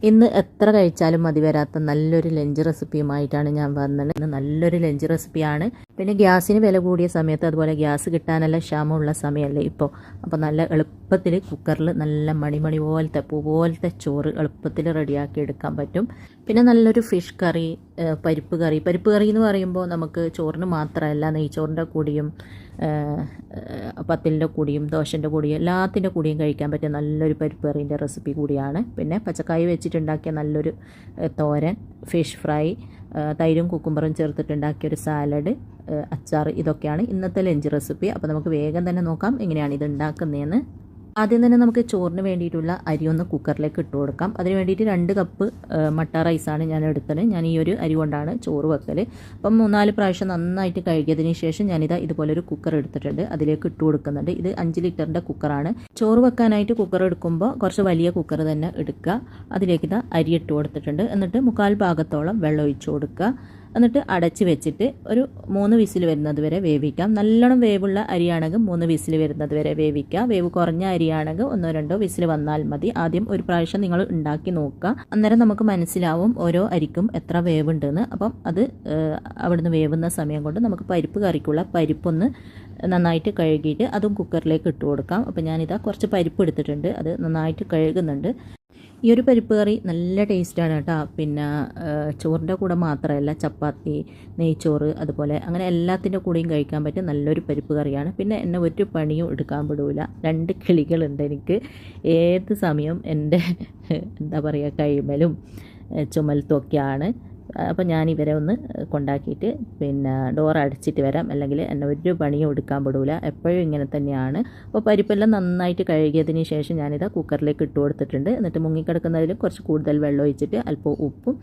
ഇന്ന് എത്ര കഴിച്ചാലും മതി വരാത്ത നല്ലൊരു ലഞ്ച് റെസിപ്പിയുമായിട്ടാണ് ഞാൻ വന്നത്. ഇന്ന് നല്ലൊരു ലഞ്ച് റെസിപ്പിയാണ്. പിന്നെ ഗ്യാസിന് വില കൂടിയ സമയത്ത്, അതുപോലെ ഗ്യാസ് കിട്ടാനുള്ള ക്ഷാമമുള്ള സമയമല്ലേ ഇപ്പോൾ. അപ്പോൾ നല്ല എളുപ്പത്തിൽ കുക്കറിൽ നല്ല മണിമണി പോലത്തെ പൂ പോലത്തെ ചോറ് എളുപ്പത്തിൽ റെഡിയാക്കി എടുക്കാൻ പറ്റും. പിന്നെ നല്ലൊരു ഫിഷ് കറി, പരിപ്പ് കറി എന്ന് പറയുമ്പോൾ നമുക്ക് ചോറിന് മാത്രമല്ല, നെയ്ച്ചോറിൻ്റെ കൂടിയും പത്തിലിൻ്റെ കൂടിയും ദോശൻ്റെ കൂടിയും എല്ലാത്തിൻ്റെ കൂടിയും കഴിക്കാൻ പറ്റിയ നല്ലൊരു പരിപ്പ് കറീൻ്റെ റെസിപ്പി കൂടിയാണ്. പിന്നെ പച്ചക്കായ വെച്ചിട്ടുണ്ടാക്കിയ നല്ലൊരു തോരൻ, ഫിഷ് ഫ്രൈ, തൈരും കുക്കുംബറും ചേർത്തിട്ടുണ്ടാക്കിയൊരു സാലഡ്, അച്ചാർ, ഇതൊക്കെയാണ് ഇന്നത്തെ ലഞ്ച് റെസിപ്പി. അപ്പോൾ നമുക്ക് വേഗം തന്നെ നോക്കാം എങ്ങനെയാണ് ഇത് ഉണ്ടാക്കുന്നതെന്ന്. ആദ്യം തന്നെ നമുക്ക് ചോറിന് വേണ്ടിയിട്ടുള്ള അരി ഒന്ന് കുക്കറിലേക്ക് ഇട്ട് കൊടുക്കാം. അതിന് വേണ്ടിയിട്ട് 2 കപ്പ് മട്ട റൈസാണ് ഞാൻ എടുത്തത്. ഞാൻ ഈ ഒരു അരി കൊണ്ടാണ് ചോറ് വെക്കൽ. അപ്പം 3-4 പ്രാവശ്യം നന്നായിട്ട് കഴുകിയതിന് ശേഷം ഞാനിതാ ഇതുപോലൊരു കുക്കർ എടുത്തിട്ടുണ്ട്, അതിലേക്ക് ഇട്ട് കൊടുക്കുന്നുണ്ട്. ഇത് 5 ലിറ്ററിൻ്റെ കുക്കറാണ്. ചോറ് വെക്കാനായിട്ട് കുക്കർ എടുക്കുമ്പോൾ കുറച്ച് വലിയ കുക്കർ തന്നെ എടുക്കുക. അതിലേക്ക് ഇതാ അരി ഇട്ട് കൊടുത്തിട്ടുണ്ട്. എന്നിട്ട് 1/4 ഭാഗത്തോളം വെള്ളം ഒഴിച്ച് കൊടുക്കുക. എന്നിട്ട് അടച്ച് വെച്ചിട്ട് ഒരു 3 വിസിൽ വരുന്നത് വരെ വേവിക്കാം. നല്ലോണം വേവുള്ള അരിയാണെങ്കിൽ 3 വിസിൽ വരുന്നത് വരെ വേവിക്കുക. വേവ് കുറഞ്ഞ അരിയാണെങ്കിൽ 1-2 വിസിൽ വന്നാൽ മതി. ആദ്യം ഒരു പ്രാവശ്യം നിങ്ങൾ ഉണ്ടാക്കി നോക്കുക. അന്നേരം നമുക്ക് മനസ്സിലാവും ഓരോ അരിക്കും എത്ര വേവുണ്ടെന്ന്. അപ്പം അത് അവിടുന്ന് വേവുന്ന സമയം കൊണ്ട് നമുക്ക് പരിപ്പ് കറിക്കുള്ള പരിപ്പൊന്ന് നന്നായിട്ട് കഴുകിയിട്ട് അതും കുക്കറിലേക്ക് ഇട്ട് കൊടുക്കാം. അപ്പോൾ ഞാനിതാ കുറച്ച് പരിപ്പ് എടുത്തിട്ടുണ്ട്, അത് നന്നായിട്ട് കഴുകുന്നുണ്ട്. ഈ ഒരു പരിപ്പ് കറി നല്ല ടേസ്റ്റാണ് കേട്ടോ. പിന്നെ ചോറിൻ്റെ കൂടെ മാത്രമല്ല, ചപ്പാത്തി, നെയ്ച്ചോറ്, അതുപോലെ അങ്ങനെ എല്ലാത്തിൻ്റെ കൂടെയും കഴിക്കാൻ പറ്റിയ നല്ലൊരു പരിപ്പ് കറിയാണ്. പിന്നെ എന്നെ ഒരു പണിയും എടുക്കാൻ വിടൂല. 2 കിളികളുണ്ട് എനിക്ക്. ഏത് സമയം എൻ്റെ എന്താ പറയുക, കൈമലും ചുമലത്തൊക്കെയാണ്. അപ്പോൾ ഞാൻ ഇവരെ ഒന്ന് കൊണ്ടാക്കിയിട്ട് പിന്നെ ഡോർ അടച്ചിട്ട് വരാം, അല്ലെങ്കിൽ എന്നെ ഒരു പണിയും എടുക്കാൻ വിടൂല. എപ്പോഴും ഇങ്ങനെ തന്നെയാണ്. അപ്പോൾ പരിപ്പെല്ലാം നന്നായിട്ട് കഴുകിയതിന് ശേഷം ഞാനിതാ കുക്കറിലേക്ക് ഇട്ട് കൊടുത്തിട്ടുണ്ട്. എന്നിട്ട് മുങ്ങിക്കിടക്കുന്നതിൽ കുറച്ച് കൂടുതൽ വെള്ളം ഒഴിച്ചിട്ട് അല്പം ഉപ്പും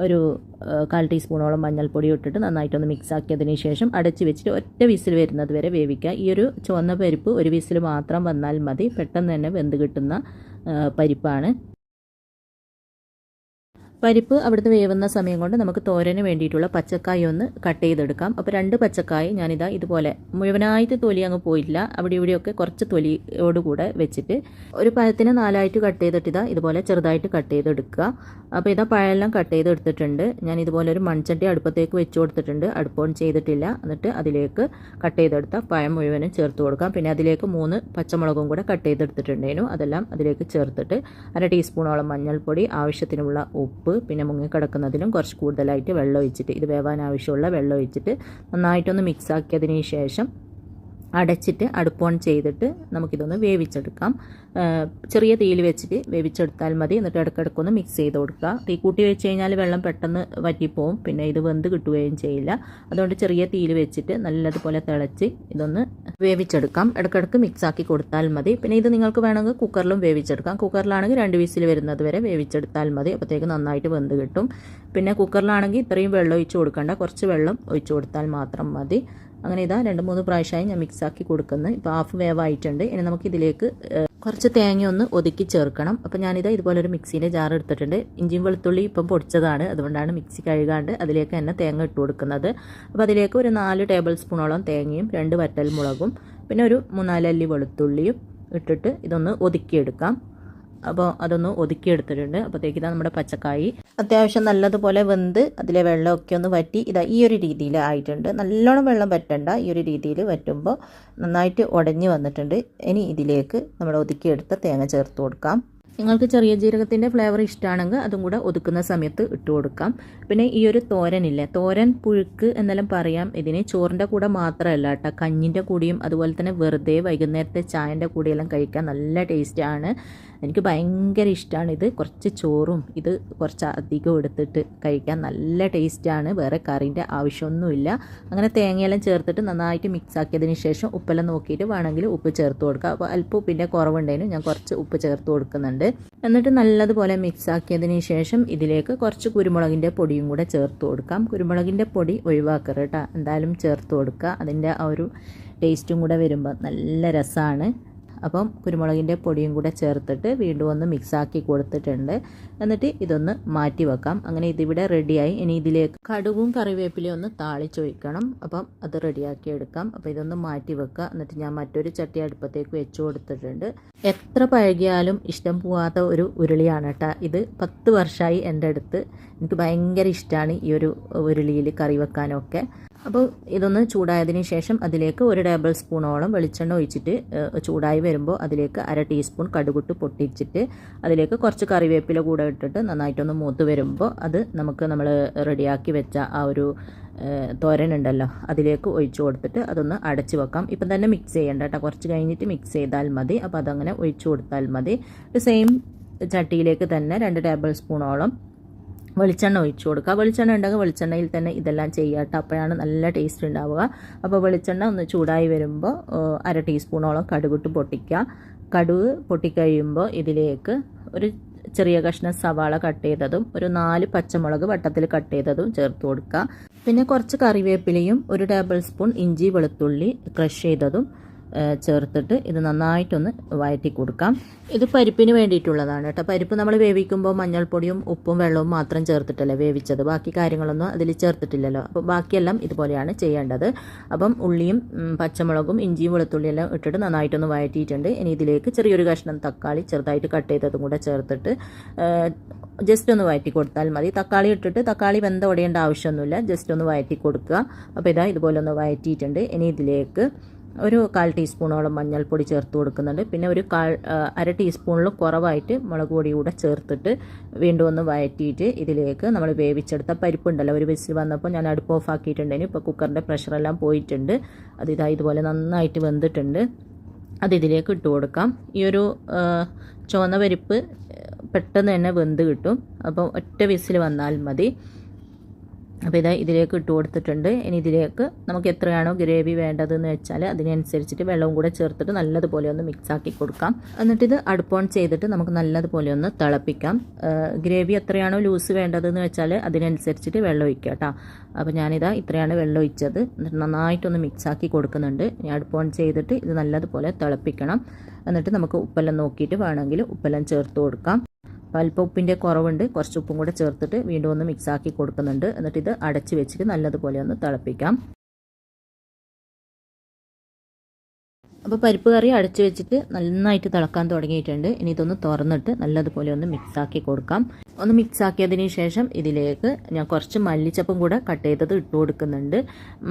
ഒരു 1/4 ടീസ്പൂണോളം മഞ്ഞൾപ്പൊടി ഇട്ടിട്ട് നന്നായിട്ടൊന്ന് മിക്സ് ആക്കിയതിന് ശേഷം അടച്ച് വെച്ചിട്ട് ഒറ്റ വിസിൽ വരുന്നത് വരെ വേവിക്കുക. ഈ ഒരു ചുവന്ന പരിപ്പ് ഒരു വിസിൽ മാത്രം വന്നാൽ മതി. പെട്ടെന്ന് തന്നെ വെന്ത് കിട്ടുന്ന പരിപ്പാണ്. പരിപ്പ് അവിടുന്ന് വേവുന്ന സമയം കൊണ്ട് നമുക്ക് തോരന് വേണ്ടിയിട്ടുള്ള പച്ചക്കായ ഒന്ന് കട്ട് ചെയ്തെടുക്കാം. അപ്പോൾ 2 പച്ചക്കായ ഞാനിതാ ഇതുപോലെ മുഴുവനായിട്ട് തൊലി അങ്ങ് പോയില്ല, അവിടെ ഇവിടെയൊക്കെ കുറച്ച് തൊലിയോടുകൂടെ വെച്ചിട്ട് ഒരു പഴത്തിന് 4ആയിട്ട് കട്ട് ചെയ്തിട്ട് ഇതുപോലെ ചെറുതായിട്ട് കട്ട് ചെയ്തെടുക്കുക. അപ്പോൾ ഇതാ പഴമെല്ലാം കട്ട് ചെയ്തെടുത്തിട്ടുണ്ട്. ഞാൻ ഇതുപോലെ ഒരു മൺചട്ടി അടുപ്പത്തേക്ക് വെച്ച് കൊടുത്തിട്ടുണ്ട്, അടുപ്പ് ഓൺ ചെയ്തിട്ടില്ല. എന്നിട്ട് അതിലേക്ക് കട്ട് ചെയ്തെടുത്ത പഴം മുഴുവനും ചേർത്ത് കൊടുക്കാം. പിന്നെ അതിലേക്ക് 3 പച്ചമുളകും കൂടെ കട്ട് ചെയ്തെടുത്തിട്ടുണ്ടായിരുന്നു, അതെല്ലാം അതിലേക്ക് ചേർത്തിട്ട് 1/2 ടീസ്പൂണോളം മഞ്ഞൾപ്പൊടി, ആവശ്യത്തിനുള്ള ഉപ്പ്, പിന്നെ മുങ്ങിക്കിടക്കുന്നതിലും കുറച്ച് കൂടുതലായിട്ട് വെള്ളം ഒഴിച്ചിട്ട്, ഇത് വേവാൻ ആവശ്യമുള്ള വെള്ളം ഒഴിച്ചിട്ട് നന്നായിട്ടൊന്ന് മിക്സ് ആക്കിയതിന് ശേഷം അടച്ചിട്ട് അടുപ്പ് ഓൺ ചെയ്തിട്ട് നമുക്കിതൊന്ന് വേവിച്ചെടുക്കാം. ചെറിയ തീയിൽ വെച്ചിട്ട് വേവിച്ചെടുത്താൽ മതി. എന്നിട്ട് ഇടയ്ക്കിടയ്ക്കൊന്ന് മിക്സ് ചെയ്ത് കൊടുക്കുക. തീ കൂട്ടി വെച്ച് കഴിഞ്ഞാൽ വെള്ളം പെട്ടെന്ന് വറ്റിപ്പോവും, പിന്നെ ഇത് വെന്ത് കിട്ടുകയും ചെയ്യില്ല. അതുകൊണ്ട് ചെറിയ തീയിൽ വെച്ചിട്ട് നല്ലതുപോലെ തിളച്ച് ഇതൊന്ന് വേവിച്ചെടുക്കാം. ഇടയ്ക്കിടയ്ക്ക് മിക്സ് ആക്കി കൊടുത്താൽ മതി. പിന്നെ ഇത് നിങ്ങൾക്ക് വേണമെങ്കിൽ കുക്കറിലും വേവിച്ചെടുക്കാം. കുക്കറിലാണെങ്കിൽ 2 വിസിൽ വരുന്നത് വരെ വേവിച്ചെടുത്താൽ മതി. അപ്പോഴത്തേക്ക് നന്നായിട്ട് വെന്ത് കിട്ടും. പിന്നെ കുക്കറിലാണെങ്കിൽ ഇത്രയും വെള്ളം ഒഴിച്ച് കൊടുക്കേണ്ട, കുറച്ച് വെള്ളം ഒഴിച്ച് കൊടുത്താൽ മാത്രം മതി. അങ്ങനെ ഇതാ 2-3 പ്രാവശ്യമായി ഞാൻ മിക്സാക്കി കൊടുക്കുന്നത്. ഇപ്പോൾ ഹാഫ് വേവായിട്ടുണ്ട്. ഇനി നമുക്കിതിലേക്ക് കുറച്ച് തേങ്ങ ഒന്ന് ഒതുക്കി ചേർക്കണം. അപ്പോൾ ഞാനിതാ ഇതുപോലൊരു മിക്സീൻ്റെ ജാർ എടുത്തിട്ടുണ്ട്. ഇഞ്ചിയും വെളുത്തുള്ളി ഇപ്പം പൊടിച്ചതാണ്, അതുകൊണ്ടാണ് മിക്സി കഴുകാണ്ട് അതിലേക്ക് തന്നെ തേങ്ങ ഇട്ട് കൊടുക്കുന്നത്. അപ്പോൾ അതിലേക്ക് ഒരു 4 ടേബിൾ സ്പൂണോളം തേങ്ങയും 2 വറ്റൽമുളകും പിന്നെ ഒരു 3-4 അല്ലി വെളുത്തുള്ളിയും ഇട്ടിട്ട് ഇതൊന്ന് ഒതുക്കിയെടുക്കാം. അപ്പോൾ അതൊന്ന് ഒതുക്കിയെടുത്തിട്ടുണ്ട്. അപ്പോഴത്തേക്ക് ഇതാ നമ്മുടെ പച്ചക്കായി അത്യാവശ്യം നല്ലതുപോലെ വെന്ത് അതിലെ വെള്ളമൊക്കെ ഒന്ന് വറ്റി ഇതാ ഈ ഒരു രീതിയിൽ ആയിട്ടുണ്ട്. നല്ലോണം വെള്ളം വറ്റണ്ട, ഈ ഒരു രീതിയിൽ വറ്റുമ്പോൾ നന്നായിട്ട് ഉടഞ്ഞ് വന്നിട്ടുണ്ട്. ഇനി ഇതിലേക്ക് നമ്മൾ ഒതുക്കിയെടുത്ത തേങ്ങ ചേർത്ത് കൊടുക്കാം. നിങ്ങൾക്ക് ചെറിയ ജീരകത്തിൻ്റെ ഫ്ലേവർ ഇഷ്ടമാണെങ്കിൽ അതും കൂടെ ഒതുക്കുന്ന സമയത്ത് ഇട്ട് കൊടുക്കാം. പിന്നെ ഈ ഒരു തോരനില്ലേ, തോരൻ പുഴുക്ക് എന്നെല്ലാം പറയാം ഇതിന്. ചോറിൻ്റെ കൂടെ മാത്രമല്ല കേട്ടോ, കഞ്ഞിൻ്റെ കൂടിയും അതുപോലെ തന്നെ വെറുതെ വൈകുന്നേരത്തെ ചായൻ്റെ കൂടെയെല്ലാം കഴിക്കാൻ നല്ല ടേസ്റ്റാണ്. എനിക്ക് ഭയങ്കര ഇഷ്ടമാണ് ഇത്. കുറച്ച് ചോറും ഇത് കുറച്ച് അധികം എടുത്തിട്ട് കഴിക്കാൻ നല്ല ടേസ്റ്റാണ്. വേറെ കറിൻ്റെ ആവശ്യമൊന്നുമില്ല. അങ്ങനെ തേങ്ങയെല്ലാം ചേർത്തിട്ട് നന്നായിട്ട് മിക്സ് ആക്കിയതിന് ശേഷം ഉപ്പെല്ലാം നോക്കിയിട്ട് വേണമെങ്കിൽ ഉപ്പ് ചേർത്ത് കൊടുക്കുക. അപ്പോൾ അല്പം ഉപ്പിൻ്റെ കുറവുണ്ടായിരുന്നു, ഞാൻ കുറച്ച് ഉപ്പ് ചേർത്ത് കൊടുക്കുന്നുണ്ട്. എന്നിട്ട് നല്ലതുപോലെ മിക്സ് ആക്കിയതിന് ശേഷം ഇതിലേക്ക് കുറച്ച് കുരുമുളകിൻ്റെ പൊടിയും കൂടെ ചേർത്ത് കൊടുക്കാം. കുരുമുളകിൻ്റെ പൊടി ഒഴിവാക്കരുത് കേട്ടോ, എന്തായാലും ചേർത്ത് കൊടുക്കുക. അതിൻ്റെ ആ ഒരു ടേസ്റ്റും കൂടെ വരുമ്പോൾ നല്ല രസമാണ്. അപ്പം കുരുമുളകിൻ്റെ പൊടിയും കൂടെ ചേർത്തിട്ട് വീണ്ടും ഒന്ന് മിക്സാക്കി കൊടുത്തിട്ടുണ്ട്. എന്നിട്ട് ഇതൊന്ന് മാറ്റി വെക്കാം. അങ്ങനെ ഇതിവിടെ റെഡിയായി. ഇനി ഇതിലേക്ക് കടുകും കറിവേപ്പിലയും ഒന്ന് താളിച്ചൊഴിക്കണം. അപ്പം അത് റെഡിയാക്കി എടുക്കാം. അപ്പോൾ ഇതൊന്ന് മാറ്റി വെക്കുക. എന്നിട്ട് ഞാൻ മറ്റൊരു ചട്ടി അടുപ്പത്തേക്ക് വെച്ച് കൊടുത്തിട്ടുണ്ട്. എത്ര പഴകിയാലും ഇഷ്ടം പോവാത്ത ഒരു ഉരുളിയാണ് കേട്ടോ ഇത്. 10 വർഷമായി എൻ്റെ അടുത്ത്. എനിക്ക് ഭയങ്കര ഇഷ്ടമാണ് ഈ ഒരു ഉരുളിയിൽ കറി വെക്കാനൊക്കെ. അപ്പോൾ ഇതൊന്ന് ചൂടായതിന് ശേഷം അതിലേക്ക് 1 ടേബിൾ സ്പൂണോളം വെളിച്ചെണ്ണ ഒഴിച്ചിട്ട് ചൂടായി വരുമ്പോൾ അതിലേക്ക് 1/2 ടീസ്പൂൺ കടുകിട്ട് പൊട്ടിച്ചിട്ട് അതിലേക്ക് കുറച്ച് കറിവേപ്പില കൂടെ ഇട്ടിട്ട് നന്നായിട്ടൊന്ന് മൂത്ത് വരുമ്പോൾ അത് നമ്മൾ റെഡിയാക്കി വെച്ച ആ ഒരു തോരനുണ്ടല്ലോ അതിലേക്ക് ഒഴിച്ചു കൊടുത്തിട്ട് അതൊന്ന് അടച്ച് വെക്കാം. ഇപ്പം തന്നെ മിക്സ് ചെയ്യേണ്ട കേട്ടോ, കുറച്ച് കഴിഞ്ഞിട്ട് മിക്സ് ചെയ്താൽ മതി. അപ്പോൾ അതങ്ങനെ ഒഴിച്ചു കൊടുത്താൽ മതി. സെയിം ചട്ടിയിലേക്ക് തന്നെ 2 ടേബിൾ സ്പൂണോളം വെളിച്ചെണ്ണ ഒഴിച്ചു കൊടുക്കുക. വെളിച്ചെണ്ണ ഉണ്ടെങ്കിൽ വെളിച്ചെണ്ണയിൽ തന്നെ ഇതെല്ലാം ചെയ്യുക കേട്ടോ, അപ്പോഴാണ് നല്ല ടേസ്റ്റ് ഉണ്ടാവുക. അപ്പോൾ വെളിച്ചെണ്ണ ഒന്ന് ചൂടായി വരുമ്പോൾ 1/2 ടീസ്പൂണോളം കടുകിട്ട് പൊട്ടിക്കുക. കടുക് പൊട്ടിക്കഴിയുമ്പോൾ ഇതിലേക്ക് ഒരു ചെറിയ കഷ്ണം സവാള കട്ട് ചെയ്തതും 4 പച്ചമുളക് വട്ടത്തിൽ കട്ട് ചെയ്തതും ചേർത്ത് കൊടുക്കുക. പിന്നെ കുറച്ച് കറിവേപ്പിലയും 1 ടേബിൾ സ്പൂൺ ഇഞ്ചി വെളുത്തുള്ളി ക്രഷ് ചെയ്തതും ചേർത്തിട്ട് ഇത് നന്നായിട്ടൊന്ന് വഴറ്റി കൊടുക്കാം. ഇത് പരിപ്പിന് വേണ്ടിയിട്ടുള്ളതാണ് കേട്ടോ. പരിപ്പ് നമ്മൾ വേവിക്കുമ്പോൾ മഞ്ഞൾപ്പൊടിയും ഉപ്പും വെള്ളവും മാത്രം ചേർത്തിട്ടല്ലേ വേവിച്ചത്, ബാക്കി കാര്യങ്ങളൊന്നും അതിൽ ചേർത്തിട്ടില്ലല്ലോ. അപ്പോൾ ബാക്കിയെല്ലാം ഇതുപോലെയാണ് ചെയ്യേണ്ടത്. അപ്പം ഉള്ളിയും പച്ചമുളകും ഇഞ്ചിയും വെളുത്തുള്ളിയെല്ലാം ഇട്ടിട്ട് നന്നായിട്ടൊന്ന് വഴറ്റിയിട്ടുണ്ട്. ഇനി ഇതിലേക്ക് ചെറിയൊരു കഷ്ണം തക്കാളി ചെറുതായിട്ട് കട്ട് ചെയ്തതും കൂടെ ചേർത്തിട്ട് ജസ്റ്റ് ഒന്ന് വഴറ്റി കൊടുത്താൽ മതി. തക്കാളി ഇട്ടിട്ട് തക്കാളി വെന്ത ഉടയേണ്ട ആവശ്യമൊന്നുമില്ല, ജസ്റ്റ് ഒന്ന് വഴറ്റി കൊടുക്കുക. അപ്പോൾ ഇതാ ഇതുപോലെ ഒന്ന് വഴറ്റിയിട്ടുണ്ട്. ഇനി ഇതിലേക്ക് 1/4 ടീസ്പൂണോളം മഞ്ഞൾപ്പൊടി ചേർത്ത് കൊടുക്കുന്നുണ്ട്. പിന്നെ 1/2 ടീസ്പൂണിൽ കുറവായിട്ട് മുളക് പൊടി കൂടെ ചേർത്തിട്ട് വീണ്ടും ഒന്ന് വഴറ്റിയിട്ട് ഇതിലേക്ക് നമ്മൾ വേവിച്ചെടുത്ത പരിപ്പുണ്ടല്ലോ, ഒരു വിസിൽ വന്നപ്പോൾ ഞാൻ അടുപ്പ് ഓഫ് ആക്കിയിട്ടുണ്ടായിരുന്നു. ഇപ്പോൾ കുക്കറിൻ്റെ പ്രഷറെല്ലാം പോയിട്ടുണ്ട്. അതിതാ ഇതുപോലെ നന്നായിട്ട് വെന്തിട്ടുണ്ട്. അതിതിലേക്ക് ഇട്ട് കൊടുക്കാം. ഈ ഒരു ചുവന്ന പരിപ്പ് പെട്ടെന്ന് തന്നെ വെന്ത് കിട്ടും. അപ്പോൾ ഒറ്റ വിസിൽ വന്നാൽ മതി. അപ്പോൾ ഇതിലേക്ക് ഇട്ട് കൊടുത്തിട്ടുണ്ട്. ഇനി ഇതിലേക്ക് നമുക്ക് എത്രയാണോ ഗ്രേവി വേണ്ടതെന്ന് വെച്ചാൽ അതിനനുസരിച്ചിട്ട് വെള്ളവും കൂടെ ചേർത്തിട്ട് നല്ലതുപോലെ ഒന്ന് മിക്സാക്കി കൊടുക്കാം. എന്നിട്ട് ഇത് അടുപ്പ് ഓൺ ചെയ്തിട്ട് നമുക്ക് നല്ലതുപോലെ ഒന്ന് തിളപ്പിക്കാം. ഗ്രേവി എത്രയാണോ ലൂസ് വേണ്ടതെന്ന് വെച്ചാൽ അതിനനുസരിച്ചിട്ട് വെള്ളം ഒഴിക്കുക കേട്ടോ. അപ്പോൾ ഞാനിതാ ഇത്രയാണ് വെള്ളം ഒഴിച്ചത്. എന്നിട്ട് നന്നായിട്ടൊന്ന് മിക്സാക്കി കൊടുക്കുന്നുണ്ട്. ഇനി അടുപ്പ് ഓൺ ചെയ്തിട്ട് ഇത് നല്ലതുപോലെ തിളപ്പിക്കണം. എന്നിട്ട് നമുക്ക് ഉപ്പെല്ലാം നോക്കിയിട്ട് വേണമെങ്കിൽ ഉപ്പെല്ലാം ചേർത്ത് കൊടുക്കാം. അല്പം ഉപ്പിൻ്റെ കുറവുണ്ട്, കുറച്ച് ഉപ്പും കൂടെ ചേർത്തിട്ട് വീണ്ടും ഒന്ന് മിക്സാക്കി കൊടുക്കുന്നുണ്ട്. എന്നിട്ട് ഇത് അടച്ച് വെച്ചിട്ട് നല്ലതുപോലെ ഒന്ന് തിളപ്പിക്കാം. അപ്പോൾ പരിപ്പ് കറി അടച്ച് വെച്ചിട്ട് നന്നായിട്ട് തിളക്കാൻ തുടങ്ങിയിട്ടുണ്ട്. ഇനി ഇതൊന്ന് തുറന്നിട്ട് നല്ലതുപോലെ ഒന്ന് മിക്സാക്കി കൊടുക്കാം. ഒന്ന് മിക്സാക്കിയതിന് ശേഷം ഇതിലേക്ക് ഞാൻ കുറച്ച് മല്ലിച്ചപ്പും കൂടെ കട്ട് ചെയ്തത് ഇട്ട് കൊടുക്കുന്നുണ്ട്.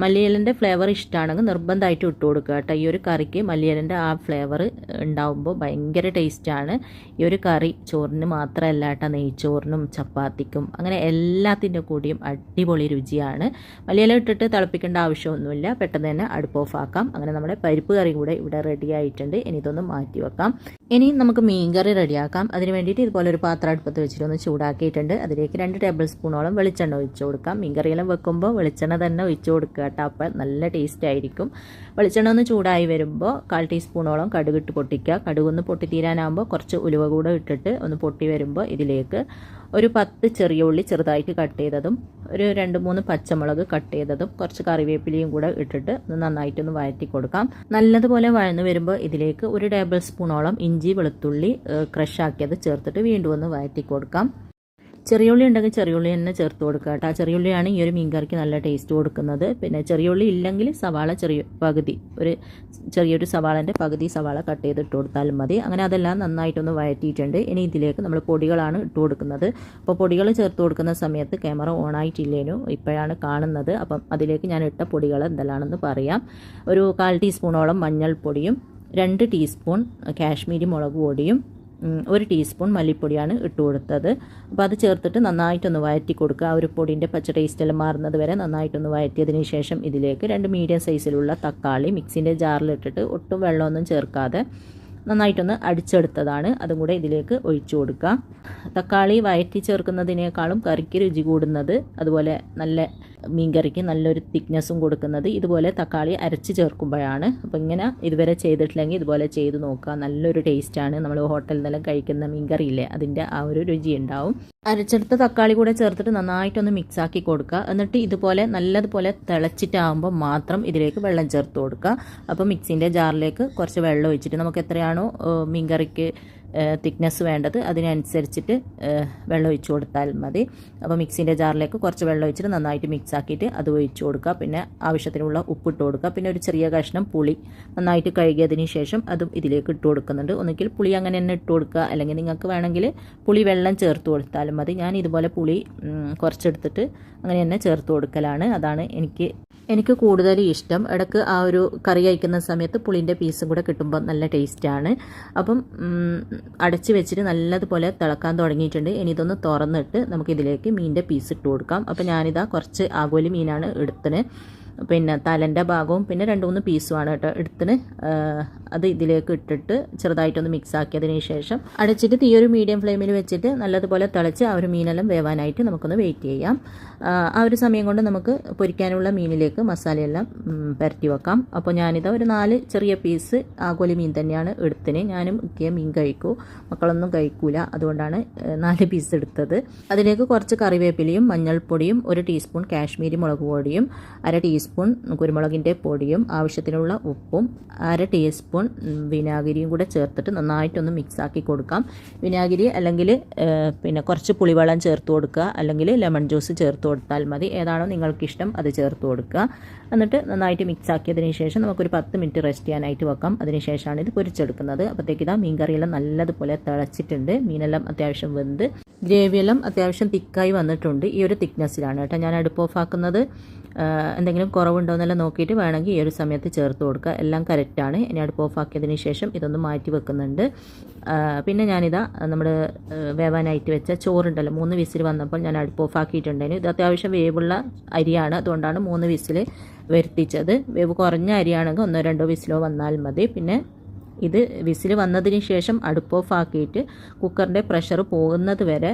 മല്ലിയിലൻ്റെ ഫ്ലേവർ ഇഷ്ടമാണെങ്കിൽ നിർബന്ധമായിട്ട് ഇട്ട് കൊടുക്കുക കേട്ടോ. ഈ ഒരു കറിക്ക് മല്ലിയിലൻ്റെ ആ ഫ്ലേവർ ഉണ്ടാവുമ്പോൾ ഭയങ്കര ടേസ്റ്റാണ്. ഈ ഒരു കറി ചോറിന് മാത്രമല്ല കേട്ടോ, നെയ്ച്ചോറിനും ചപ്പാത്തിക്കും അങ്ങനെ എല്ലാത്തിൻ്റെ കൂടിയും അടിപൊളി രുചിയാണ്. മല്ലിയില ഇട്ടിട്ട് തിളപ്പിക്കേണ്ട ആവശ്യമൊന്നുമില്ല, പെട്ടെന്ന് തന്നെ അടുപ്പ് ഓഫ് ആക്കാം. അങ്ങനെ നമ്മുടെ പരിപ്പ് കറി കൂടെ ഇവിടെ റെഡി ആയിട്ടുണ്ട്. ഇനി ഇതൊന്ന് മാറ്റി വെക്കാം. ഇനി നമുക്ക് മീൻകറി റെഡിയാക്കാം. അതിന് വേണ്ടിയിട്ട് ഇതുപോലെ ഒരു പാത്രം അടുപ്പത്ത് വെച്ചിട്ട് ഒന്ന് ചൂടാക്കിയിട്ടുണ്ട്. അതിലേക്ക് 2 ടേബിൾ സ്പൂണോളം വെളിച്ചെണ്ണ ഒഴിച്ച് കൊടുക്കാം. മീൻകറിയെല്ലാം വെക്കുമ്പോൾ വെളിച്ചെണ്ണ തന്നെ ഒഴിച്ച് കൊടുക്കുക കേട്ടോ, അപ്പോൾ നല്ല ടേസ്റ്റ് ആയിരിക്കും. വെളിച്ചെണ്ണ ഒന്ന് ചൂടായി വരുമ്പോൾ 1/4 ടീസ്പൂണോളം കടുകിട്ട് പൊട്ടിക്കുക. കടുകൊന്ന് പൊട്ടിത്തീരാനാകുമ്പോൾ കുറച്ച് ഉലുവ കൂടെ ഇട്ടിട്ട് ഒന്ന് പൊട്ടി വരുമ്പോൾ ഇതിലേക്ക് ഒരു 10 ചെറിയ ഉള്ളി ചെറുതായിട്ട് കട്ട് ചെയ്തതും 2-3 പച്ചമുളക് കട്ട് ചെയ്തതും കുറച്ച് കറിവേപ്പിലയും കൂടെ ഇട്ടിട്ട് നന്നായിട്ടൊന്ന് വഴറ്റി കൊടുക്കാം. നല്ലതുപോലെ വഴന്നു വരുമ്പോൾ ഇതിലേക്ക് 1 ടേബിൾ സ്പൂണോളം ഇഞ്ചി വെളുത്തുള്ളി ക്രഷ് ആക്കിയത് ചേർത്തിട്ട് വീണ്ടും ഒന്ന് വഴറ്റി കൊടുക്കാം. ചെറിയുള്ളി ഉണ്ടെങ്കിൽ ചെറിയുള്ളി തന്നെ ചേർത്ത് കൊടുക്കുക കേട്ടോ. ചെറിയുള്ളിയാണ് ഈ ഒരു മീൻകറിക്ക് നല്ല ടേസ്റ്റ് കൊടുക്കുന്നത്. പിന്നെ ചെറിയുള്ളി ഇല്ലെങ്കിൽ സവാള ചെറിയൊരു സവാളൻ്റെ പകുതി സവാള കട്ട് ചെയ്ത് ഇട്ട് കൊടുത്താലും മതി. അങ്ങനെ അതെല്ലാം നന്നായിട്ടൊന്ന് വഴറ്റിയിട്ടുണ്ട്. ഇനി ഇതിലേക്ക് നമ്മൾ പൊടികളാണ് ഇട്ട് കൊടുക്കുന്നത്. അപ്പോൾ പൊടികൾ ചേർത്ത് കൊടുക്കുന്ന സമയത്ത് ക്യാമറ ഓൺ ആയിട്ടില്ലേനു, ഇപ്പോഴാണ് കാണുന്നത്. അപ്പം അതിലേക്ക് ഞാൻ ഇട്ട പൊടികൾ എന്തെല്ലാണെന്ന് പറയാം. 1/4 ടീസ്പൂണോളം മഞ്ഞൾപ്പൊടിയും 2 ടീസ്പൂൺ കാശ്മീരി മുളക് പൊടിയും 1 ടീസ്പൂൺ മല്ലിപ്പൊടിയാണ് ഇട്ട് കൊടുത്തത്. അപ്പോൾ അത് ചേർത്തിട്ട് നന്നായിട്ടൊന്ന് വഴറ്റി കൊടുക്കുക. ആ ഒരു പൊടിൻ്റെ പച്ച ടേസ്റ്റെല്ലാം മാറുന്നത് വരെ നന്നായിട്ടൊന്ന് വഴറ്റിയതിന് ശേഷം ഇതിലേക്ക് 2 മീഡിയം സൈസിലുള്ള തക്കാളി മിക്സിൻ്റെ ജാറിലിട്ടിട്ട് ഒട്ടും വെള്ളമൊന്നും ചേർക്കാതെ നന്നായിട്ടൊന്ന് അടിച്ചെടുത്തതാണ്, അതും കൂടെ ഇതിലേക്ക് ഒഴിച്ചു കൊടുക്കുക. തക്കാളി വഴറ്റി ചേർക്കുന്നതിനേക്കാളും കറിക്ക് രുചി കൂടുന്നത്, അതുപോലെ നല്ല മീൻകറിക്ക് നല്ലൊരു തിക്നെസ്സും കൊടുക്കുന്നത് ഇതുപോലെ തക്കാളി അരച്ച് ചേർക്കുമ്പോഴാണ്. അപ്പോൾ ഇങ്ങനെ ഇതുവരെ ചെയ്തിട്ടില്ലെങ്കിൽ ഇതുപോലെ ചെയ്ത് നോക്കുക. നല്ലൊരു ടേസ്റ്റാണ്. നമ്മൾ ഹോട്ടലിൽ നിന്നെല്ലാം കഴിക്കുന്ന മീൻകറി ഇല്ലേ, അതിൻ്റെ ആ ഒരു രുചി ഉണ്ടാവും. അരച്ചെടുത്ത തക്കാളി കൂടെ ചേർത്തിട്ട് നന്നായിട്ടൊന്ന് മിക്സാക്കി കൊടുക്കുക. എന്നിട്ട് ഇതുപോലെ നല്ലതുപോലെ തിളച്ചിട്ടാകുമ്പോൾ മാത്രം ഇതിലേക്ക് വെള്ളം ചേർത്ത് കൊടുക്കുക. അപ്പോൾ മിക്സിൻ്റെ ജാറിലേക്ക് കുറച്ച് വെള്ളം ഒഴിച്ചിട്ട് നമുക്ക് എത്രയാണോ മീൻകറിക്ക് തിക്നെസ് വേണ്ടത് അതിനനുസരിച്ചിട്ട് വെള്ളം ഒഴിച്ച് കൊടുത്താൽ മതി. അപ്പോൾ മിക്സിൻ്റെ ജാറിലേക്ക് കുറച്ച് വെള്ളം ഒഴിച്ചിട്ട് നന്നായിട്ട് മിക്സ് ആക്കിയിട്ട് അത് ഒഴിച്ച് കൊടുക്കുക. പിന്നെ ആവശ്യത്തിനുള്ള ഉപ്പിട്ട് കൊടുക്കുക. പിന്നെ ഒരു ചെറിയ കഷ്ണം പുളി നന്നായിട്ട് കഴുകിയതിന് ശേഷം അതും ഇതിലേക്ക് ഇട്ട് കൊടുക്കുന്നുണ്ട്. ഒന്നുകിൽ പുളി അങ്ങനെ തന്നെ ഇട്ട് കൊടുക്കുക, അല്ലെങ്കിൽ നിങ്ങൾക്ക് വേണമെങ്കിൽ പുളി വെള്ളം ചേർത്ത് കൊടുത്താലും മതി. ഞാൻ ഇതുപോലെ പുളി കുറച്ചെടുത്തിട്ട് അങ്ങനെ തന്നെ ചേർത്ത് കൊടുക്കലാണ്. അതാണ് എനിക്ക് കൂടുതൽ ഇഷ്ടം. ഇടയ്ക്ക് ആ ഒരു കറി കഴിക്കുന്ന സമയത്ത് പുളിൻ്റെ പീസും കൂടെ കിട്ടുമ്പോൾ നല്ല ടേസ്റ്റാണ്. അപ്പം അടച്ച് വെച്ചിട്ട് നല്ലതുപോലെ തിളക്കാൻ തുടങ്ങിയിട്ടുണ്ട്. ഇനി ഇതൊന്ന് തുറന്നിട്ട് നമുക്കിതിലേക്ക് മീനിൻ്റെ പീസ് ഇട്ട് കൊടുക്കാം. അപ്പോൾ ഞാനിതാ കുറച്ച് ആഗോലി മീനാണ് എടുത്തത്. പിന്നെ തലൻ്റെ ഭാഗവും പിന്നെ 2-3 പീസുമാണ് കേട്ടോ എടുത്തിന്. അത് ഇതിലേക്ക് ഇട്ടിട്ട് ചെറുതായിട്ടൊന്ന് മിക്സ് ആക്കിയതിന് ശേഷം അടച്ചിട്ട് തീ ഒരു മീഡിയം ഫ്ലെയിമിൽ വെച്ചിട്ട് നല്ലതുപോലെ തിളച്ച് ആ ഒരു മീനെല്ലാം വേവാനായിട്ട് നമുക്കൊന്ന് വെയിറ്റ് ചെയ്യാം. ആ ഒരു സമയം കൊണ്ട് നമുക്ക് പൊരിക്കാനുള്ള മീനിലേക്ക് മസാലയെല്ലാം പുരട്ടി വെക്കാം. അപ്പോൾ ഞാനിതാ ഒരു 4 ചെറിയ പീസ് ആഗോലി മീൻ തന്നെയാണ് എടുത്തിന്. ഞാനും മീൻ കഴിക്കൂ, മക്കളൊന്നും കഴിക്കൂല, അതുകൊണ്ടാണ് 4 പീസ് എടുത്തത്. അതിലേക്ക് കുറച്ച് കറിവേപ്പിലയും മഞ്ഞൾപ്പൊടിയും 1 ടീസ്പൂൺ കാശ്മീരി മുളക് പൊടിയും 1/2 ടീസ്പൂൺ കുരുമുളകിൻ്റെ പൊടിയും ആവശ്യത്തിനുള്ള ഉപ്പും 1/2 ടീസ്പൂൺ വിനാഗിരിയും കൂടെ ചേർത്തിട്ട് നന്നായിട്ടൊന്ന് മിക്സാക്കി കൊടുക്കാം. വിനാഗിരി അല്ലെങ്കിൽ പിന്നെ കുറച്ച് പുളിവെള്ളം ചേർത്ത് കൊടുക്കുക, അല്ലെങ്കിൽ ലെമൺ ജ്യൂസ് ചേർത്ത് കൊടുത്താൽ മതി. ഏതാണോ നിങ്ങൾക്കിഷ്ടം അത് ചേർത്ത് കൊടുക്കുക. എന്നിട്ട് നന്നായിട്ട് മിക്സ് ആക്കിയതിന് ശേഷം നമുക്കൊരു 10 മിനിറ്റ് റെസ്റ്റ് ചെയ്യാനായിട്ട് വെക്കാം. അതിനുശേഷമാണ് ഇത് പൊരിച്ചെടുക്കുന്നത്. അപ്പോഴത്തേക്ക് ഇതാ മീൻകറിയെല്ലാം നല്ലതുപോലെ തിളച്ചിട്ടുണ്ട്. മീനെല്ലാം അത്യാവശ്യം വെന്ത് ഗ്രേവിയെല്ലാം അത്യാവശ്യം തിക്കായി വന്നിട്ടുണ്ട്. ഈ ഒരു തിക്നെസ്സിലാണ് കേട്ടോ ഞാൻ അടുപ്പ് ഓഫ് ആക്കുന്നത്. എന്തെങ്കിലും കുറവുണ്ടോ എന്നെല്ലാം നോക്കിയിട്ട് വേണമെങ്കിൽ ഈ ഒരു സമയത്ത് ചേർത്ത് കൊടുക്കുക. എല്ലാം കറക്റ്റാണ്. ഇനി അടുപ്പ് ഓഫ് ആക്കിയതിന് ശേഷം ഇതൊന്ന് മാറ്റി വെക്കുന്നുണ്ട്. പിന്നെ ഞാനിതാ നമ്മൾ വേവാനായിട്ട് വെച്ച ചോറുണ്ടല്ലോ, 3 വിസിൽ വന്നപ്പോൾ ഞാൻ അടുപ്പ് ഓഫ് ആക്കിയിട്ടുണ്ടായിരുന്നു. ഇത് അത്യാവശ്യം വേവുള്ള അരിയാണ്, അതുകൊണ്ടാണ് 3 വിസിൽ വരുത്തിച്ചത്. വേവ് കുറഞ്ഞ അരിയാണെങ്കിൽ 1-2 വിസിലോ വന്നാൽ മതി. പിന്നെ ഇത് വിസിൽ വന്നതിന് ശേഷം അടുപ്പ് ഓഫ് ആക്കിയിട്ട് കുക്കറിൻ്റെ പ്രഷർ പോകുന്നത് വരെ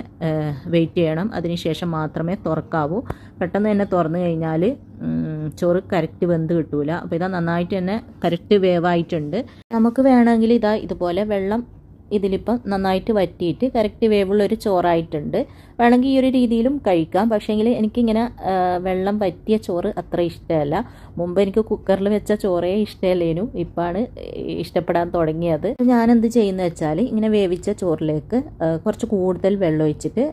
വെയിറ്റ് ചെയ്യണം. അതിന് ശേഷം മാത്രമേ തുറക്കാവൂ. പെട്ടെന്ന് തന്നെ തുറന്നു കഴിഞ്ഞാൽ ചോറ് കറക്റ്റ് വെന്ത് കിട്ടൂല. അപ്പോൾ ഇതാ നന്നായിട്ട് തന്നെ കറക്റ്റ് വേവായിട്ടുണ്ട്. നമുക്ക് വേണമെങ്കിൽ ഇതാ ഇതുപോലെ വെള്ളം ഇതിലിപ്പം നന്നായിട്ട് വറ്റിയിട്ട് കറക്റ്റ് വേവുള്ളൊരു ചോറായിട്ടുണ്ട്. വേണമെങ്കിൽ ഈ ഒരു രീതിയിലും കഴിക്കാം. പക്ഷേങ്കിൽ എനിക്കിങ്ങനെ വെള്ളം വറ്റിയ ചോറ് അത്ര ഇഷ്ടമല്ല. മുമ്പ് എനിക്ക് കുക്കറിൽ വെച്ച ചോറേ ഇഷ്ടമല്ലേനു, ഇപ്പാണ് ഇഷ്ടപ്പെടാൻ തുടങ്ങിയത്. ഞാനെന്ത് ചെയ്യുന്നത് വെച്ചാൽ ഇങ്ങനെ വേവിച്ച ചോറിലേക്ക് കുറച്ച് കൂടുതൽ വെള്ളം ഒഴിച്ചിട്ട്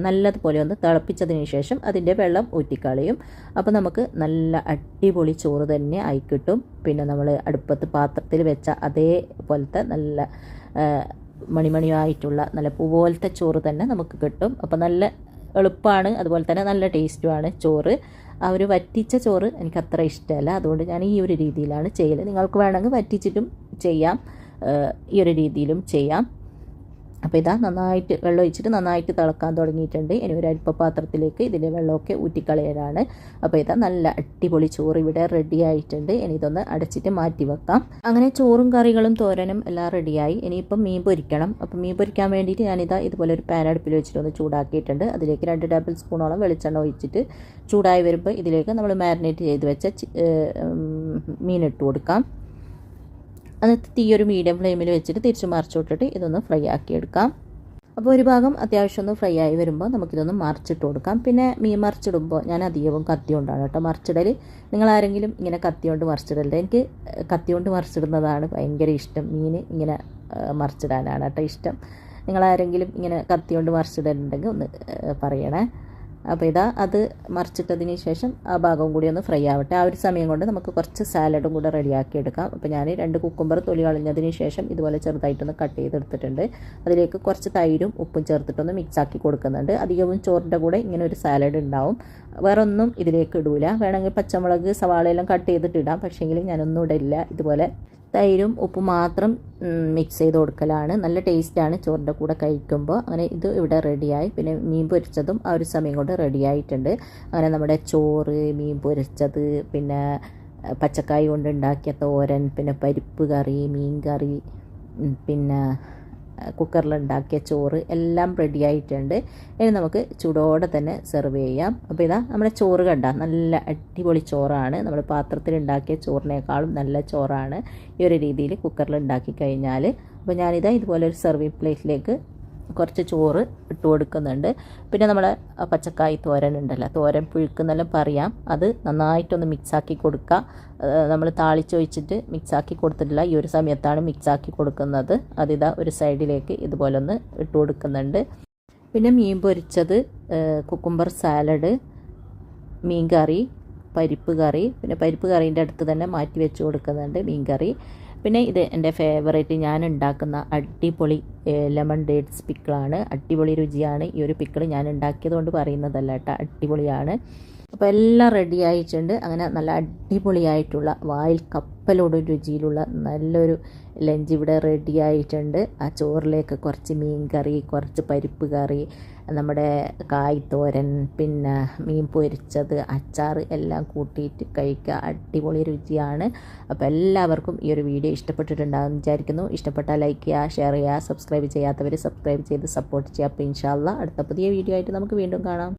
നല്ലതുപോലെ ഒന്ന് തിളപ്പിച്ചതിന് ശേഷം അതിൻ്റെ വെള്ളം ഊറ്റിക്കളയും. അപ്പോൾ നമുക്ക് നല്ല അടിപൊളി ചോറ് തന്നെ ആയി കിട്ടും. പിന്നെ നമ്മൾ അടുപ്പത്ത് പാത്രത്തിൽ വെച്ച അതേപോലത്തെ നല്ല മണിമണിയായിട്ടുള്ള നല്ല പൂ പോലത്തെ ചോറ് തന്നെ നമുക്ക് കിട്ടും. അപ്പോൾ നല്ല എളുപ്പമാണ്, അതുപോലെ തന്നെ നല്ല ടേസ്റ്റുമാണ് ചോറ്. ആ ഒരു വറ്റിച്ച ചോറ് എനിക്ക് അത്ര ഇഷ്ടമല്ല, അതുകൊണ്ട് ഞാൻ ഈ ഒരു രീതിയിലാണ് ചെയ്യൽ. നിങ്ങൾക്ക് വേണമെങ്കിൽ വറ്റിച്ചിട്ടും ചെയ്യാം, ഈ ഒരു രീതിയിലും ചെയ്യാം. അപ്പോൾ ഇതാ നന്നായിട്ട് വെള്ളം ഒഴിച്ചിട്ട് നന്നായിട്ട് തിളക്കാൻ തുടങ്ങിയിട്ടുണ്ട്. ഇനി ഒരു അരിപ്പപാത്രത്തിലേക്ക് ഇതിൻ്റെ വെള്ളമൊക്കെ ഊറ്റിക്കളയാനാണ്. അപ്പോൾ ഇതാ നല്ല അടിപൊളി ചോറ് ഇവിടെ റെഡി ആയിട്ടുണ്ട്. ഇനി ഇതൊന്ന് അടച്ചിട്ട് മാറ്റി വെക്കാം. അങ്ങനെ ചോറും കറികളും തോരനും എല്ലാം റെഡിയായി. ഇനിയിപ്പം മീൻ പൊരിക്കണം. അപ്പോൾ മീൻ പൊരിക്കാൻ വേണ്ടിയിട്ട് ഞാനിതാ ഇതുപോലെ ഒരു പാൻ അടുപ്പിൽ വെച്ചിട്ട് ഒന്ന് ചൂടാക്കിയിട്ടുണ്ട്. അതിലേക്ക് 2 ടേബിൾ സ്പൂണോളം വെളിച്ചെണ്ണ ഒഴിച്ചിട്ട് ചൂടായി വരുമ്പോൾ ഇതിലേക്ക് നമ്മൾ മാരിനേറ്റ് ചെയ്ത് വെച്ച മീൻ ഇട്ട് കൊടുക്കാം. എന്നിട്ട് തീ ഒരു മീഡിയം ഫ്ലെയിമിൽ വെച്ചിട്ട് തിരിച്ച് മറിച്ചിട്ടിട്ട് ഇതൊന്ന് ഫ്രൈ ആക്കിയെടുക്കാം. അപ്പോൾ ഒരു ഭാഗം അത്യാവശ്യം ഒന്ന് ഫ്രൈ ആയി വരുമ്പോൾ നമുക്കിതൊന്ന് മറിച്ചിട്ട് കൊടുക്കാം. പിന്നെ മീൻ മറിച്ചിടുമ്പോൾ ഞാൻ അധികവും കത്തി കൊണ്ടാണ് കേട്ടോ മറിച്ചിടൽ. നിങ്ങളാരെങ്കിലും ഇങ്ങനെ കത്തി കൊണ്ട് മറിച്ചിടലുണ്ട്? എനിക്ക് കത്തി കൊണ്ട് മറിച്ചിടുന്നതാണ് ഭയങ്കര ഇഷ്ടം. മീൻ ഇങ്ങനെ മറിച്ചിടാനാണ് കേട്ടോ ഇഷ്ടം. നിങ്ങളാരെങ്കിലും ഇങ്ങനെ കത്തി കൊണ്ട് മറിച്ചിടലുണ്ടെങ്കിൽ ഒന്ന് പറയണേ. അപ്പോൾ ഇതാ അത് മറിച്ചിട്ടതിന് ശേഷം ആ ഭാഗവും കൂടി ഒന്ന് ഫ്രൈ ആവട്ടെ. ആ ഒരു സമയം കൊണ്ട് നമുക്ക് കുറച്ച് സാലഡും കൂടെ റെഡിയാക്കി എടുക്കാം. അപ്പോൾ ഞാൻ 2 കുക്കുംബർ തൊലി കളഞ്ഞതിന് ശേഷം ഇതുപോലെ ചെറുതായിട്ടൊന്ന് കട്ട് ചെയ്തെടുത്തിട്ടുണ്ട്. അതിലേക്ക് കുറച്ച് തൈരും ഉപ്പും ചേർത്തിട്ടൊന്ന് മിക്സാക്കി കൊടുക്കുന്നുണ്ട്. അധികവും ചോറിൻ്റെ കൂടെ ഇങ്ങനെ ഒരു സാലഡ് ഉണ്ടാവും. വേറെ ഒന്നും ഇതിലേക്ക് ഇടൂല. വേണമെങ്കിൽ പച്ചമുളക് സവാളയെല്ലാം കട്ട് ചെയ്തിട്ട് ഇടാം, പക്ഷേങ്കിൽ ഞാനൊന്നും ഇടില്ല. ഇതുപോലെ തൈരും ഉപ്പും മാത്രം മിക്സ് ചെയ്ത് കൊടുക്കലാണ്. നല്ല ടേസ്റ്റാണ് ചോറിൻ്റെ കൂടെ കഴിക്കുമ്പോൾ. അങ്ങനെ ഇത് ഇവിടെ റെഡിയായി. പിന്നെ മീൻ പൊരിച്ചതും ആ ഒരു സമയം കൊണ്ട് റെഡിയായിട്ടുണ്ട്. അങ്ങനെ നമ്മുടെ ചോറ്, മീൻ പൊരിച്ചത്, പിന്നെ പച്ചക്കായ കൊണ്ട് ഉണ്ടാക്കിയ തോരൻ, പിന്നെ പരിപ്പ് കറി, മീൻ കറി, പിന്നെ കുക്കറിലുണ്ടാക്കിയ ചോറ് എല്ലാം റെഡി ആയിട്ടുണ്ട്. ഇനി നമുക്ക് ചൂടോടെ തന്നെ സെർവ് ചെയ്യാം. അപ്പോൾ ഇതാ നമ്മുടെ ചോറ് കണ്ട നല്ല അടിപൊളി ചോറാണ്. നമ്മൾ പാത്രത്തിലുണ്ടാക്കിയ ചോറിനേക്കാളും നല്ല ചോറാണ് ഈ ഒരു രീതിയിൽ കുക്കറിലുണ്ടാക്കി കഴിഞ്ഞാൽ. അപ്പോൾ ഞാനിതാ ഇതുപോലെ ഒരു സെർവിങ് പ്ലേറ്റിലേക്ക് കുറച്ച് ചോറ് ഇട്ട് കൊടുക്കുന്നുണ്ട്. പിന്നെ നമ്മളെ പച്ചക്കായ് തോരൻ ഉണ്ടല്ലോ, തോരൻ പുഴുക്കുന്നെല്ലാം പറയാം, അത് നന്നായിട്ടൊന്ന് മിക്സാക്കി കൊടുക്കുക. നമ്മൾ താളിച്ചൊഴിച്ചിട്ട് മിക്സാക്കി കൊടുത്തിട്ടില്ല, ഈ ഒരു സമയത്താണ് മിക്സാക്കി കൊടുക്കുന്നത്. അതിതാ ഒരു സൈഡിലേക്ക് ഇതുപോലെ ഒന്ന് ഇട്ട് കൊടുക്കുന്നുണ്ട്. പിന്നെ മീൻ പൊരിച്ചത്, കുക്കുംബർ സാലഡ്, മീൻ കറി, പരിപ്പ് കറി, പിന്നെ പരിപ്പ് കറീൻ്റെ അടുത്ത് തന്നെ മാറ്റി വെച്ച് കൊടുക്കുന്നുണ്ട് മീൻ കറി. പിന്നെ ഇത് എൻ്റെ ഫേവറേറ്റ് ഞാൻ ഉണ്ടാക്കുന്ന അടിപൊളി ലെമൺ ഡേറ്റ്സ് പിക്കിളാണ്. അടിപൊളി രുചിയാണ്. ഈ ഒരു പിക്കിൾ ഞാൻ ഉണ്ടാക്കിയത് കൊണ്ട് പറയുന്നതല്ല കേട്ടോ, അടിപൊളിയാണ്. അപ്പോൾ എല്ലാം റെഡി ആയിട്ടുണ്ട്. അങ്ങനെ നല്ല അടിപൊളിയായിട്ടുള്ള വായിൽ കപ്പലോട് രുചിയിലുള്ള നല്ലൊരു ലഞ്ച് ഇവിടെ റെഡി ആയിട്ടുണ്ട്. ആ ചോറിലേക്ക് കുറച്ച് മീൻ കറി, കുറച്ച് പരിപ്പ് കറി, നമ്മുടെ കായ്ത്തോരൻ, പിന്നെ മീൻ പൊരിച്ചത്, അച്ചാർ എല്ലാം കൂട്ടിയിട്ട് കഴിക്കുക. അടിപൊളി രുചിയാണ്. അപ്പോൾ എല്ലാവർക്കും ഈ ഒരു വീഡിയോ ഇഷ്ടപ്പെട്ടിട്ടുണ്ടാകുമെന്ന് വിചാരിക്കുന്നു. ഇഷ്ടപ്പെട്ടാൽ ലൈക്ക് ചെയ്യുക, ഷെയർ ചെയ്യുക, സബ്സ്ക്രൈബ് ചെയ്യാത്തവർ സബ്സ്ക്രൈബ് ചെയ്ത് സപ്പോർട്ട് ചെയ്യുക. അപ്പോൾ ഇൻഷാ അല്ലാഹ് അടുത്ത പുതിയ വീഡിയോ ആയിട്ട് നമുക്ക് വീണ്ടും കാണാം.